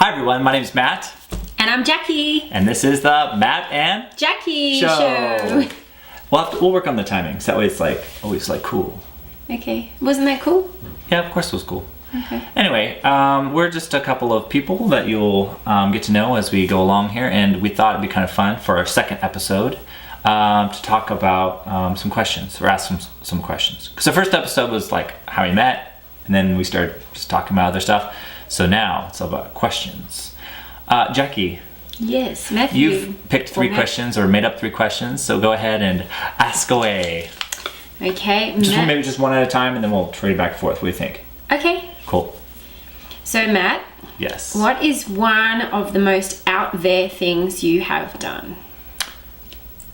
Hi everyone, my name is Matt. And I'm Jacqui. And this is the Matt and Jacqui show. We'll work on the timings. That way it's like always like cool. Okay. Wasn't that cool? Yeah, of course it was cool. Okay. Anyway, we're just a couple of people that you'll get to know as we go along here, and we thought it'd be kind of fun for our second episode to talk about some questions, or ask some questions. Because the first episode was like how we met, and then we started just talking about other stuff. So now it's all about questions. Jacqui. Yes, Matthew. You've picked three questions or made up three questions, so go ahead and ask away. Okay. Maybe just one at a time, and then we'll trade back and forth. What do you think? Okay. Cool. So Matt. Yes. What is one of the most out there things you have done?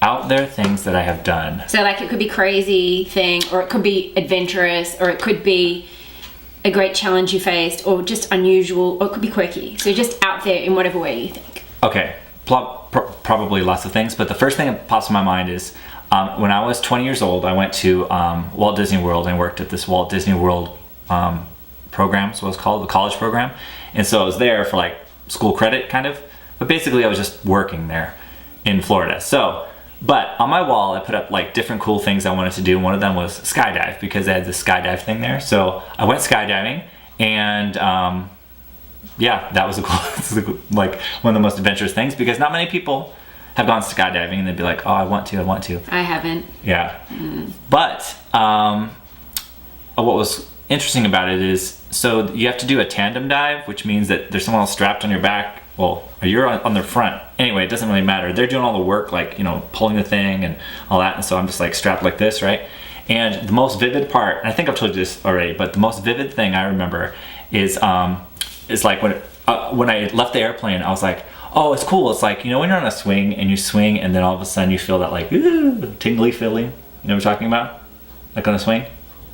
Out there things that I have done. So like it could be crazy thing, or it could be adventurous, or it could be a great challenge you faced, or just unusual, or it could be quirky. So just out there in whatever way you think. Okay, probably lots of things, but the first thing that pops in my mind is when I was 20 years old, I went to Walt Disney World and worked at this Walt Disney World program, so it was called, the college program. And so I was there for like school credit kind of, but basically I was just working there in Florida. So, but on my wall, I put up like different cool things I wanted to do. One of them was skydive, because they had this skydive thing there. So I went skydiving, and yeah, that was like one of the most adventurous things, because not many people have gone skydiving and they'd be like, oh, I want to. I haven't. Yeah. But what was interesting about it is, so you have to do a tandem dive, which means that there's someone else strapped on your back. Well, you're on their front. Anyway, it doesn't really matter. They're doing all the work, like, you know, pulling the thing and all that. And so I'm just like strapped like this, right? And the most vivid part, and I think I've told you this already, but the most vivid thing I remember is like when I left the airplane, I was like, oh, it's cool. It's like, you know, when you're on a swing and you swing and then all of a sudden you feel that like, ooh, tingly feeling. You know what I'm talking about? Like on a swing?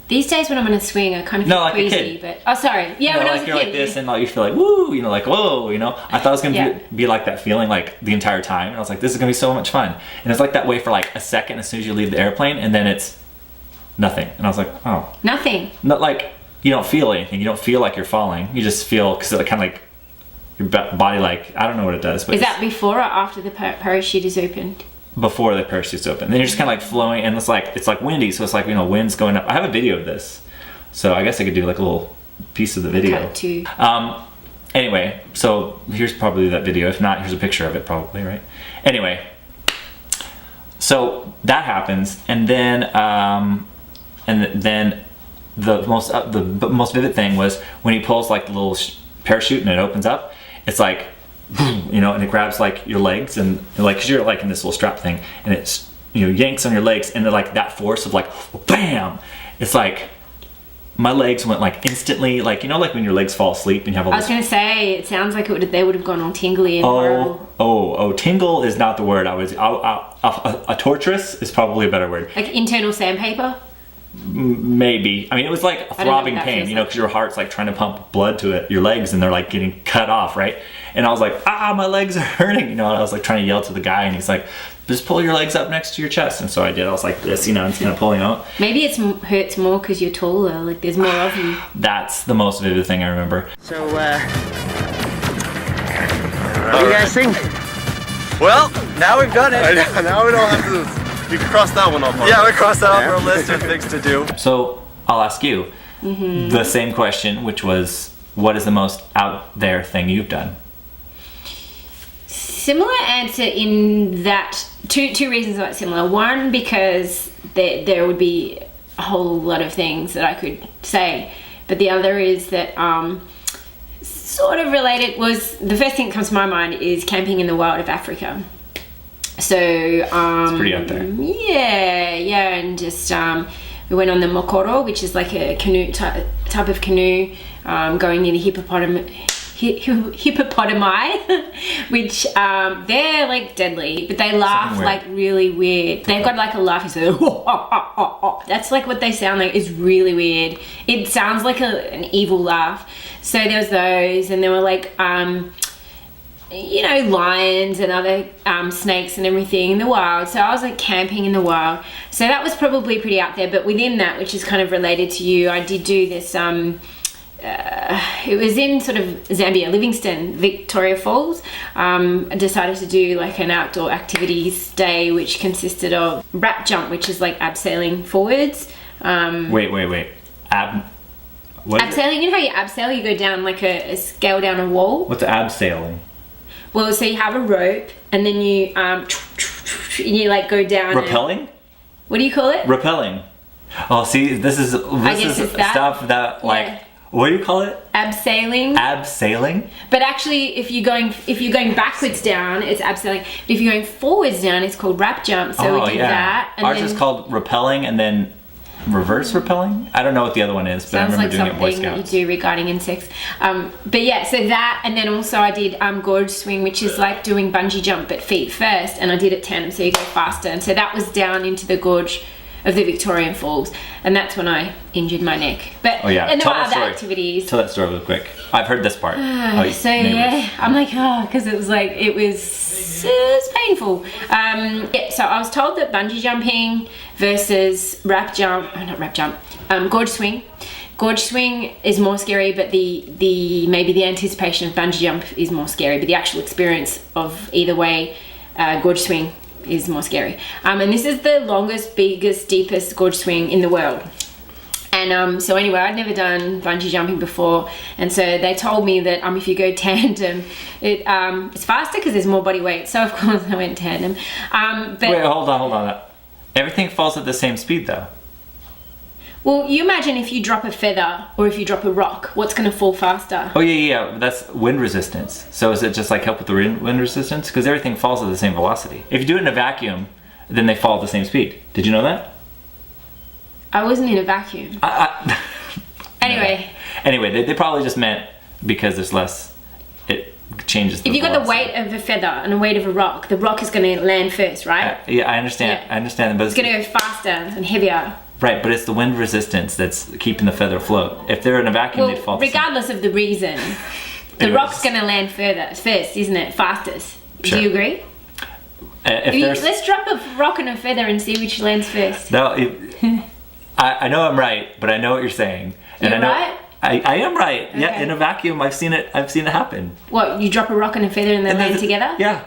These days when I'm on a swing, I kind of feel like queasy, but oh, sorry. Yeah, you know, when I like was a you're kid. like this, and like you feel like woo, you know, like whoa, you know. I thought it was gonna be like that feeling like the entire time, and I was like, this is gonna be so much fun. And it's like that way for like a second as soon as you leave the airplane, and then it's nothing. And I was like, oh, nothing. Not like you don't feel anything. You don't feel like you're falling. You just feel, because it kind of like your body, like I don't know what it does. But is that before or after the parachute is opened? Before the parachute's open. Then you're just kind of like flowing, and it's like windy, so it's like, you know, wind's going up. I have a video of this. So I guess I could do like a little piece of the video. Cut too. Anyway, so here's probably that video. If not, here's a picture of it probably, right? Anyway, so that happens, and then the most vivid thing was when he pulls like the little parachute and it opens up. It's like, you know, and it grabs like your legs, and like, cause you're like in this little strap thing, and it's, you know, yanks on your legs, and then like that force of like, bam! It's like, my legs went like instantly, like, you know, like when your legs fall asleep and you have all this. I was gonna say, it sounds like they would have gone all tingly and horrible. Oh, tingle is not the word. A torturous is probably a better word. Like internal sandpaper? Maybe. I mean, it was like a throbbing pain, you know, because your heart's like trying to pump blood to it, your legs, and they're like getting cut off, right? And I was like, my legs are hurting, you know, and I was like trying to yell to the guy, and he's like, just pull your legs up next to your chest. And so I did. I was like this, you know, and kind of pulling out. Maybe it hurts more because you're taller, like there's more of you. That's the most vivid thing I remember. So, what do you guys think? Well, now we've done it. Now we don't have to. We can cross that one off. Yeah, we crossed that off our list of things to do. So I'll ask you the same question, which was, what is the most out there thing you've done? Similar answer in that, two reasons why it's similar. One, because there would be a whole lot of things that I could say, but the other is that sort of related was, the first thing that comes to my mind is camping in the wild of Africa. So it's pretty out there. Yeah, and just we went on the Mokoro, which is like a canoe type of canoe, going near the hippopotami, which they're like deadly, but they laugh like really weird. They've got like a laugh, so that's like what they sound like. It's really weird. It sounds like an evil laugh. So there was those, and there were like you know, lions and other snakes and everything in the wild. So I was like camping in the wild. So that was probably pretty out there. But within that, which is kind of related to you, I did do this it was in sort of Zambia, Livingstone, Victoria Falls. I decided to do like an outdoor activities day, which consisted of rap jump, which is like abseiling forwards. Wait. What is it? Abseiling, you know how you abseil, you go down like a scale down a wall. What's abseiling? Well, so you have a rope and then you like go down. Rappelling? What do you call it? Rappelling. Oh, see, this is that. Stuff that like. Yeah. What do you call it? Abseiling. Abseiling? But actually, if you're going backwards down, it's abseiling. But if you're going forwards down, it's called rap jump. So we did that. And ours is called rappelling and then reverse rappelling. I don't know what the other one is, but I remember doing it at Boy Sounds like something Scouts. you do regarding insects. But yeah, so that, and then also I did gorge swing, which is like doing bungee jump but feet first, and I did it tandem, so you go faster. And so that was down into the gorge of the Victorian Falls, and that's when I injured my neck. But Oh yeah, and there tell were that other story. activities. Tell that story real quick. I've heard this part. So yeah, I'm like, because it was painful. Yeah, so I was told that bungee jumping versus gorge swing. Gorge swing is more scary, but maybe the anticipation of bungee jump is more scary, but the actual experience of either way, gorge swing is more scary. And this is the longest, biggest, deepest gorge swing in the world. And so anyway, I'd never done bungee jumping before, and so they told me that if you go tandem, it's faster because there's more body weight. So of course I went tandem. But Wait, hold on. Everything falls at the same speed though. well, you imagine if you drop a feather or if you drop a rock, what's going to fall faster? Oh yeah. That's wind resistance. So is it just like help with the wind resistance? Because everything falls at the same velocity. If you do it in a vacuum, then they fall at the same speed. Did you know that? I wasn't in a vacuum. Anyway. Anyway, they probably just meant because there's less, it changes the If you got the velocity. weight of a feather and the weight of a rock, the rock is going to land first, right? Yeah, I understand. Yeah. I understand, but It's going to go faster and heavier. right, but it's the wind resistance that's keeping the feather afloat. If they're in a vacuum, Well, they'd fall. the same. regardless of the reason, the Anyways. rock's going to land first, isn't it? Fastest. Sure. Do you agree? Let's drop a rock and a feather and see which lands first. No, I know I'm right, but I know what you're saying, and You're I know right? I am right. Yeah, Okay. in a vacuum, I've seen it happen. What, you drop a rock and a feather and they land together? Yeah.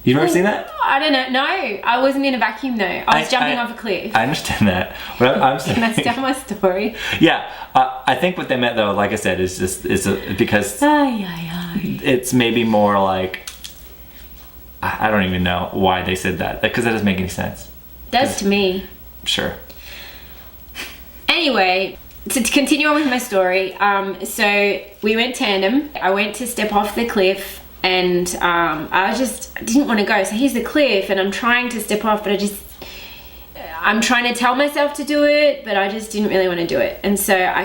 You've never seen that? I don't know. No, I wasn't in a vacuum though. I was jumping off a cliff. I understand that, but I'm saying. Can I tell my story? Yeah, I think what they meant though, like I said, is because it's maybe more like I don't even know why they said that, because that doesn't make any sense. Does to me. Sure. Anyway, so to continue on with my story, so we went tandem. I went to step off the cliff, and I didn't want to go. So here's the cliff, and I'm trying to step off, but I'm trying to tell myself to do it, but I just didn't really want to do it. And so I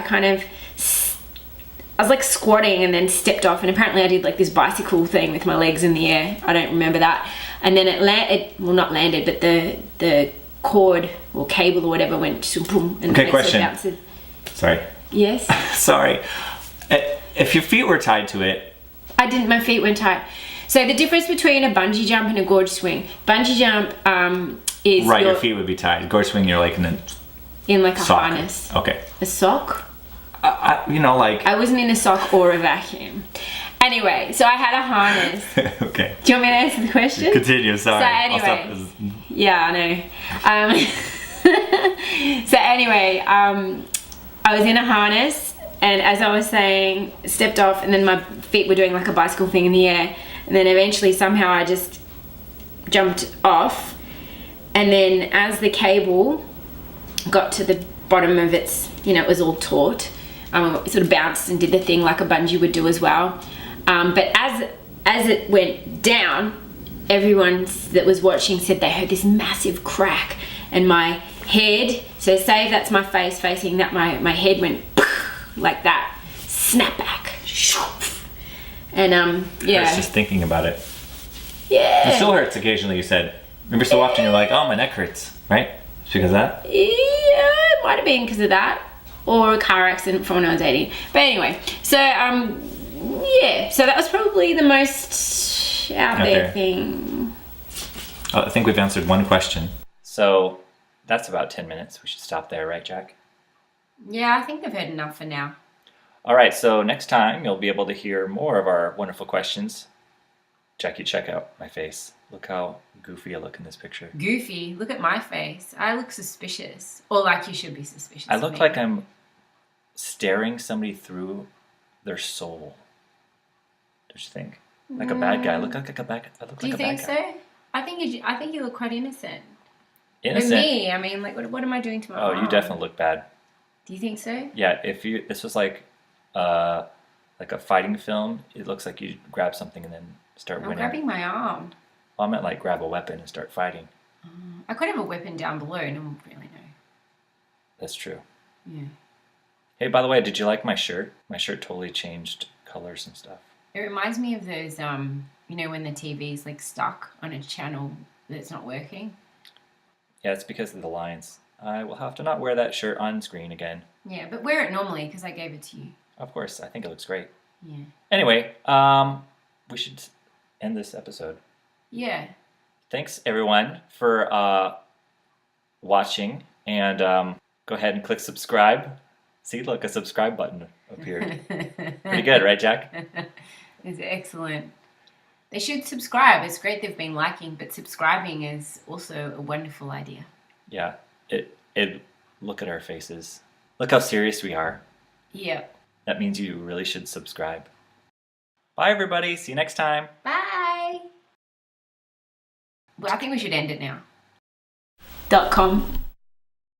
was like squatting and then stepped off, and apparently I did like this bicycle thing with my legs in the air. I don't remember that. And then it not landed, but the cord or cable or whatever went boom. And Okay, it question. bounced. Sorry. Yes. Sorry. If your feet were tied to it. My feet weren't tight. So the difference between a bungee jump and a gorge swing. Bungee jump is Right, your feet would be tied. Gorge swing, you're like in a in like a sock. harness. Okay. A sock? Like. I wasn't in a sock or a vacuum. Anyway, so I had a harness. Okay. Do you want me to answer the question? Continue, sorry. So I'll stop anyway, this. yeah, I know. So anyway, I was in a harness, and as I was saying, stepped off, and then my feet were doing like a bicycle thing in the air, and then eventually somehow I just jumped off, and then as the cable got to the bottom of its, it was all taut, it sort of bounced and did the thing like a bungee would do as well. But as it went down, everyone that was watching said they heard this massive crack, and my head, so say that's my face facing that, my head went like that, snap back, and yeah. Hurts just thinking about it. Yeah. It still hurts occasionally, you said. Remember so often you're like, oh, my neck hurts, right? It's because of that? Yeah, it might have been because of that, or a car accident from when I was 18. But anyway, so yeah, so that was probably the most out there thing. Oh, I think we've answered one question. So that's about 10 minutes. We should stop there, right, Jack? Yeah, I think they've heard enough for now. All right, so next time you'll be able to hear more of our wonderful questions. Jacqui, check out my face. Look how goofy I look in this picture. Goofy? Look at my face. I look suspicious. Or like you should be suspicious. I of look me. like I'm staring somebody through their soul. Don't you think? Like a bad guy. I look like a bad guy. Do you think so? I think you look quite innocent. Innocent. With me, I mean, like, what am I doing to my Oh, you mom? definitely look bad. Do you think so? Yeah, if this was like a fighting film, it looks like you grab something and then start I'm winning. grabbing my arm. Well, I meant like grab a weapon and start fighting. I could have a weapon down below, no one would really know. That's true. Yeah. Hey, by the way, did you like my shirt? My shirt totally changed colors and stuff. It reminds me of those, you know, when the TV's like stuck on a channel that's not working. Yeah, it's because of the lines. I will have to not wear that shirt on screen again. Yeah, but wear it normally because I gave it to you. Of course, I think it looks great. Yeah. Anyway, we should end this episode. Yeah. Thanks everyone for watching, and go ahead and click subscribe. See, look, a subscribe button appeared. Pretty good, right, Jack? It's excellent. They should subscribe. It's great they've been liking, but subscribing is also a wonderful idea. Yeah. It. Look at our faces. Look how serious we are. Yeah. That means you really should subscribe. Bye, everybody. See you next time. Bye. Well, I think we should end it now. .com